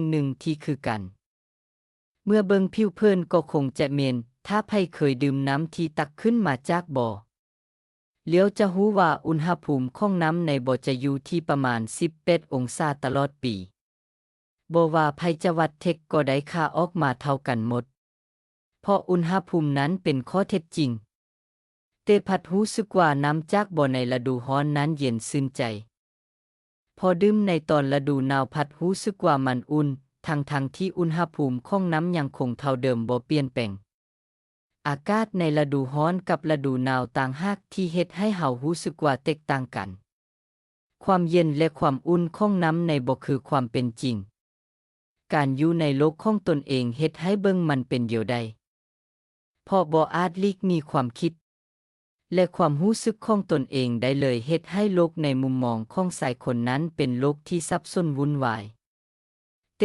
หนึ่งที่คือกัน เมื่อเบิ่งผิวเผินก็คงจะเมนถ้าไผเคยดื่มน้ำที่ตักขึ้นมาจากบ่อเลี้ยวจะรู้ว่าอุณหภูมิของน้ำในบ่อจะอยู่ที่ประมาณ18องศาตลอดปีบ่ว่าไผจะวัดเทคก็ได้ค่าออกมาเท่ากันหมดเพราะอุณหภูมินั้นเป็นข้อเท็จจริงแต่พัดรู้สึกว่าน้ำจากบ่อในฤดูร้อนนั้นเย็นชื่นใจพอดื่มในตอนฤดูหนาวพัดรู้สึกว่ามันอุ่นทั้งที่อุณหภูมิของน้ำยังคงเท่าเดิมบ่เปลี่ยนแปลงอากาศในฤดูร้อนกับฤดูหนาวต่างหากที่เฮ็ดให้เฮารู้สึกว่าแตกต่างกันความเย็นและความอุ่นของน้ำในบ่คือความเป็นจริงการอยู่ในโลกของตนเองเฮ็ดให้เบิ่งมันเป็นเดียวได้เพราะบ่อาจหลีกหนีความคิดและความรู้สึกของตนเองได้เลยเฮ็ดให้โลกในมุมมองของสายคนนั้นเป็นโลกที่ซับซ้อนวุ่นวาย